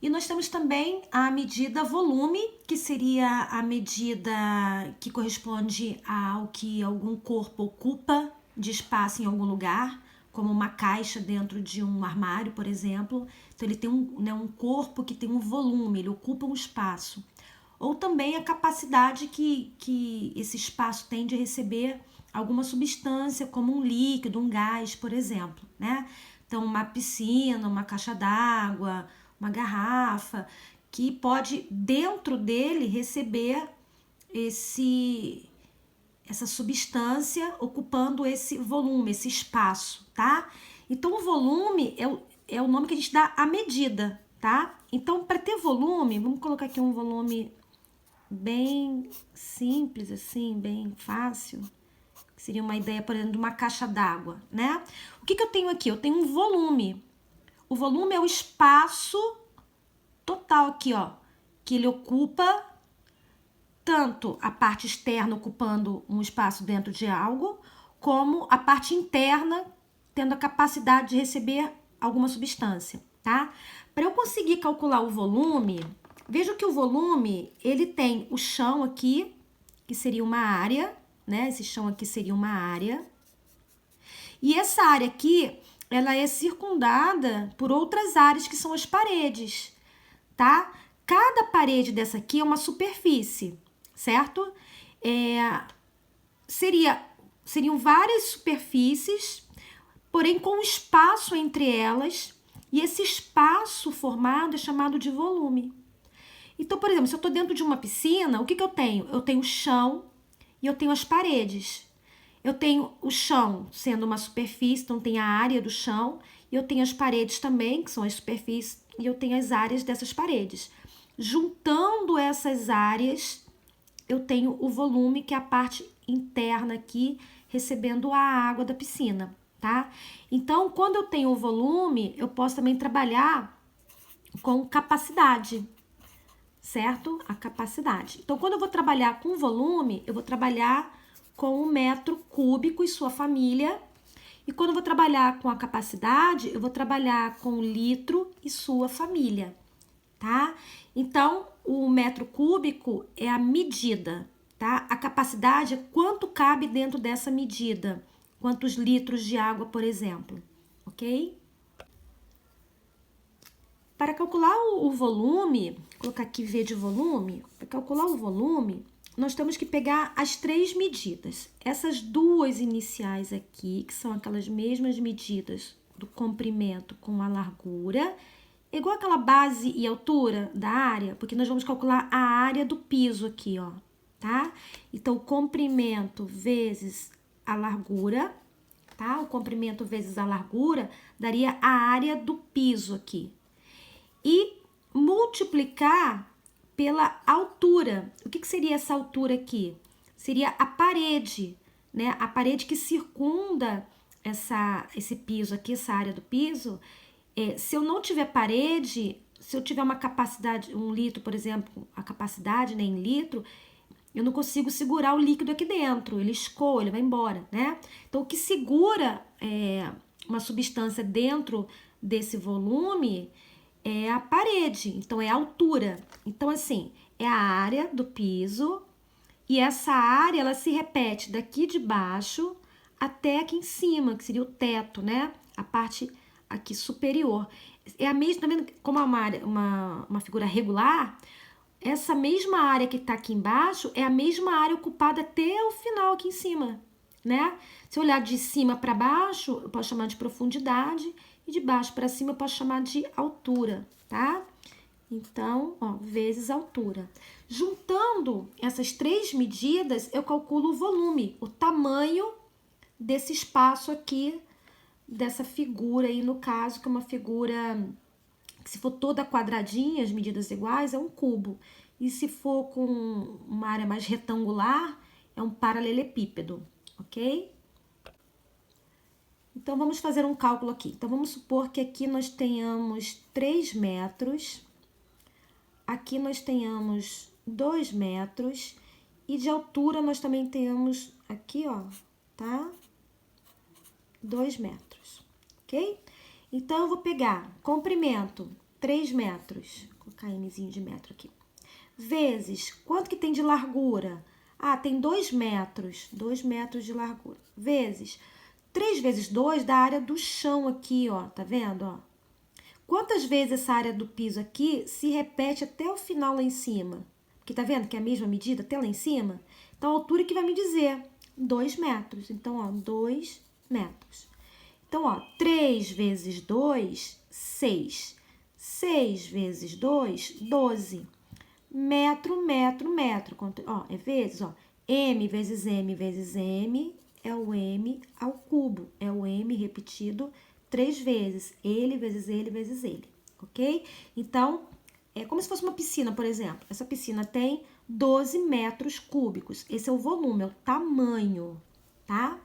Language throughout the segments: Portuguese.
E nós temos também a medida volume, que seria a medida que corresponde ao que algum corpo ocupa de espaço em algum lugar, como uma caixa dentro de um armário, por exemplo. Então, ele tem um corpo que tem um volume, ele ocupa um espaço. Ou também a capacidade que esse espaço tem de receber alguma substância, como um líquido, um gás, por exemplo, né? Então, uma piscina, uma caixa d'água, uma garrafa, que pode, dentro dele, receber essa substância ocupando esse volume, esse espaço, tá? Então, o volume é o nome que a gente dá à medida, tá? Então, para ter volume, vamos colocar aqui um volume bem simples, assim, bem fácil. Seria uma ideia, por exemplo, de uma caixa d'água, né? O que eu tenho aqui? Eu tenho um volume. O volume é o espaço total aqui, ó, que ele ocupa tanto a parte externa ocupando um espaço dentro de algo, como a parte interna tendo a capacidade de receber alguma substância, tá? Para eu conseguir calcular o volume, veja que o volume, ele tem o chão aqui, que seria uma área, né? Esse chão aqui seria uma área. E essa área aqui, ela é circundada por outras áreas que são as paredes, tá? Cada parede dessa aqui é uma superfície, certo? Seriam várias superfícies, porém com espaço entre elas, e esse espaço formado é chamado de volume. Então, por exemplo, se eu estou dentro de uma piscina, o que eu tenho? Eu tenho o chão e eu tenho as paredes. Eu tenho o chão sendo uma superfície, então tem a área do chão, e eu tenho as paredes também, que são as superfícies, e eu tenho as áreas dessas paredes. Juntando essas áreas, eu tenho o volume, que é a parte interna aqui, recebendo a água da piscina, tá? Então, quando eu tenho o volume, eu posso também trabalhar com capacidade, certo? A capacidade. Então, quando eu vou trabalhar com volume, eu vou trabalhar com o metro cúbico e sua família. E quando eu vou trabalhar com a capacidade, eu vou trabalhar com o litro e sua família, tá? Então, o metro cúbico é a medida, tá? A capacidade é quanto cabe dentro dessa medida. Quantos litros de água, por exemplo, ok? Para calcular o volume, vou colocar aqui V de volume, para calcular o volume, nós temos que pegar as três medidas. Essas duas iniciais aqui, que são aquelas mesmas medidas do comprimento com a largura, igual aquela base e altura da área, porque nós vamos calcular a área do piso aqui, ó, tá? Então, o comprimento vezes a largura, tá? O comprimento vezes a largura daria a área do piso aqui. E multiplicar pela altura. O que seria essa altura aqui? Seria a parede, né? A parede que circunda esse piso aqui, essa área do piso. Se eu não tiver parede, se eu tiver uma capacidade, 1 litro, por exemplo, a capacidade, né, em litro, eu não consigo segurar o líquido aqui dentro, ele escoa, ele vai embora, né? Então, o que segura uma substância dentro desse volume é a parede, então é a altura. Então, assim, é a área do piso, e essa área, ela se repete daqui de baixo até aqui em cima, que seria o teto, né? A parte aqui superior. É a mesma, tá vendo como é uma figura regular? Essa mesma área que tá aqui embaixo é a mesma área ocupada até o final aqui em cima, né? Se eu olhar de cima para baixo, eu posso chamar de profundidade, e de baixo para cima eu posso chamar de altura, tá? Então, ó, vezes altura. Juntando essas três medidas, eu calculo o volume, o tamanho desse espaço aqui, dessa figura aí, no caso, que é uma figura que, se for toda quadradinha, as medidas iguais, é um cubo. E se for com uma área mais retangular, é um paralelepípedo, ok? Então, vamos fazer um cálculo aqui. Então, vamos supor que aqui nós tenhamos 3 metros, aqui nós tenhamos 2 metros, e de altura nós também temos aqui, ó, tá? 2 metros, ok? Então, eu vou pegar comprimento 3 metros. Vou colocar Mzinho de metro aqui. Vezes, quanto que tem de largura? Ah, tem 2 metros. 2 metros de largura. Vezes, 3 vezes 2 dá a área do chão aqui, ó. Tá vendo, ó? Quantas vezes essa área do piso aqui se repete até o final lá em cima? Porque tá vendo que é a mesma medida até lá em cima? Então, a altura que vai me dizer 2 metros. Então, ó, 2 metros. Então, ó, 3 vezes 2, 6. 6 vezes 2, 12. Metro, metro, metro. Ó, é vezes, ó. M vezes M vezes M é o M ao cubo. É o M repetido 3 vezes. Ele vezes ele vezes ele, ok? Então, é como se fosse uma piscina, por exemplo. Essa piscina tem 12 metros cúbicos. Esse é o volume, é o tamanho, tá?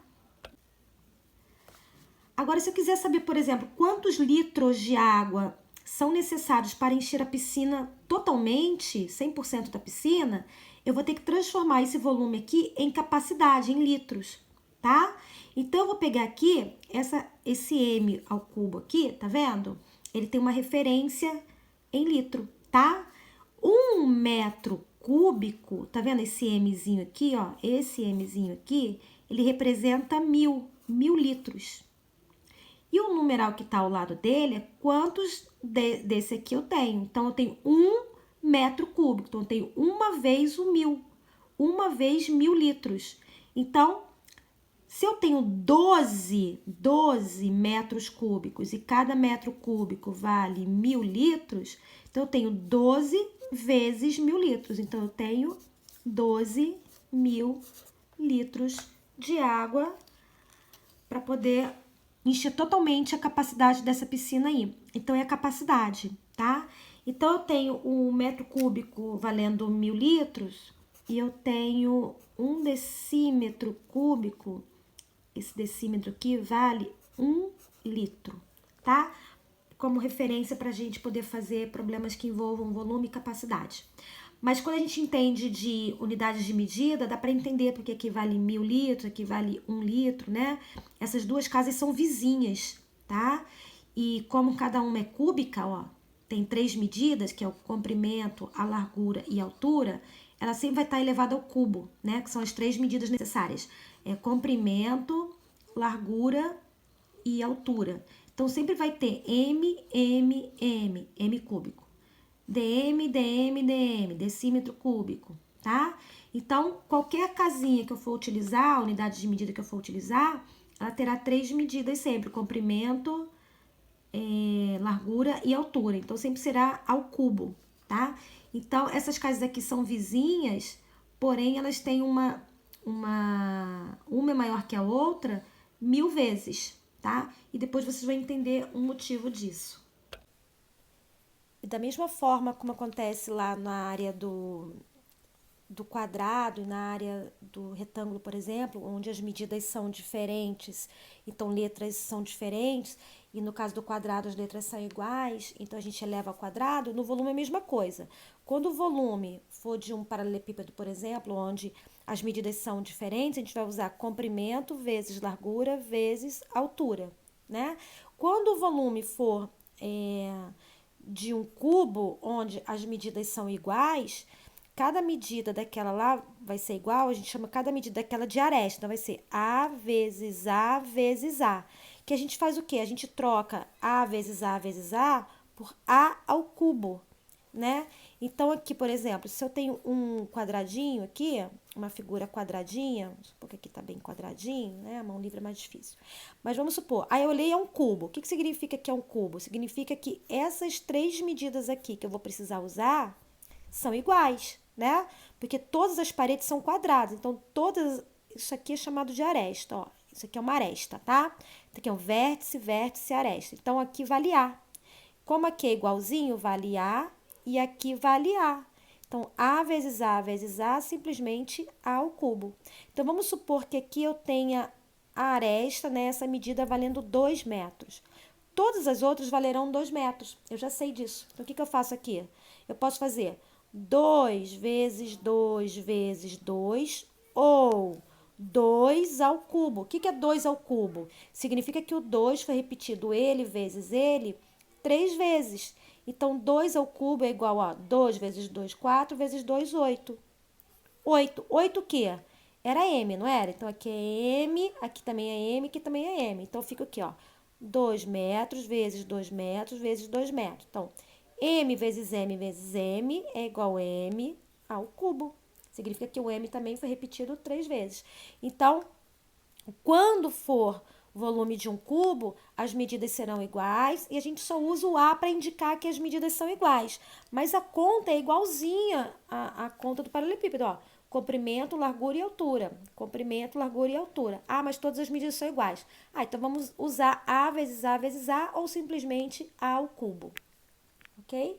Agora, se eu quiser saber, por exemplo, quantos litros de água são necessários para encher a piscina totalmente, 100% da piscina, eu vou ter que transformar esse volume aqui em capacidade, em litros, tá? Então, eu vou pegar aqui esse M ao cubo aqui, tá vendo? Ele tem uma referência em litro, tá? 1 metro cúbico, tá vendo esse Mzinho aqui, ó? Esse Mzinho aqui, ele representa 1000 litros. E o numeral que está ao lado dele é quantos desse aqui eu tenho. Então, eu tenho 1 metro cúbico. Então, eu tenho uma vez o 1000. Uma vez 1000 litros. Então, se eu tenho 12 metros cúbicos e cada metro cúbico vale 1000 litros, então eu tenho 12 vezes 1000 litros. Então, eu tenho 12.000 litros de água para poder encher totalmente a capacidade dessa piscina aí. Então, é a capacidade, tá? Então, eu tenho um metro cúbico valendo 1000 litros e eu tenho 1 decímetro cúbico. Esse decímetro aqui vale 1 litro, tá? Como referência para a gente poder fazer problemas que envolvam volume e capacidade. Mas quando a gente entende de unidades de medida, dá para entender porque aqui vale 1000 litros, aqui vale 1 litro, né? Essas duas casas são vizinhas, tá? E como cada uma é cúbica, ó, tem 3 medidas, que é o comprimento, a largura e a altura, ela sempre vai estar elevada ao cubo, né? Que são as 3 medidas necessárias. É comprimento, largura e altura. Então, sempre vai ter M cúbico. dm, dm, dm, decímetro cúbico, tá? Então, qualquer casinha que eu for utilizar, unidade de medida que eu for utilizar, ela terá 3 medidas sempre, comprimento, largura e altura. Então, sempre será ao cubo, tá? Então, essas casas aqui são vizinhas, porém, elas têm uma é maior que a outra 1000 vezes, tá? E depois vocês vão entender o motivo disso. E da mesma forma como acontece lá na área do quadrado e na área do retângulo, por exemplo, onde as medidas são diferentes, então letras são diferentes, e no caso do quadrado as letras são iguais, então a gente eleva ao quadrado, no volume é a mesma coisa. Quando o volume for de um paralelepípedo, por exemplo, onde as medidas são diferentes, a gente vai usar comprimento vezes largura vezes altura, né? Quando o volume for de um cubo, onde as medidas são iguais, cada medida daquela lá vai ser igual, a gente chama cada medida daquela de aresta. Então, vai ser A vezes A vezes A. Que a gente faz o quê? A gente troca A vezes A por A ao cubo, né? Então, aqui, por exemplo, se eu tenho um quadradinho aqui, uma figura quadradinha, vamos supor que aqui tá bem quadradinho, né? A mão livre é mais difícil. Mas vamos supor, aí eu olhei é um cubo. O que significa que é um cubo? Significa que essas 3 medidas aqui que eu vou precisar usar são iguais, né? Porque todas as paredes são quadradas, então isso aqui é chamado de aresta, ó. Isso aqui é uma aresta, tá? Isso aqui é um vértice, vértice, aresta. Então, aqui vale A. Como aqui é igualzinho, vale A e aqui vale A. Então, A vezes A, simplesmente A ao cubo. Então, vamos supor que aqui eu tenha a aresta, né, essa medida valendo 2 metros. Todas as outras valerão 2 metros. Eu já sei disso. Então, o que eu faço aqui? Eu posso fazer 2 vezes 2 vezes 2 ou 2 ao cubo. O que é 2 ao cubo? Significa que o 2 foi repetido ele vezes ele 3 vezes. Então, 2 ao cubo é igual a 2 vezes 2, 4 vezes 2, 8. 8. 8 o quê? Era M, não era? Então, aqui é M, aqui também é M, aqui também é M. Então, fica aqui, ó. 2 metros vezes 2 metros vezes 2 metros. Então, M vezes M é igual a M ao cubo. Significa que o M também foi repetido 3 vezes. Então, quando for volume de um cubo, as medidas serão iguais e a gente só usa o A para indicar que as medidas são iguais. Mas a conta é igualzinha à conta do paralelepípedo, ó. Comprimento, largura e altura. Comprimento, largura e altura. Ah, mas todas as medidas são iguais. Ah, então vamos usar A vezes A vezes A ou simplesmente A ao cubo. Ok?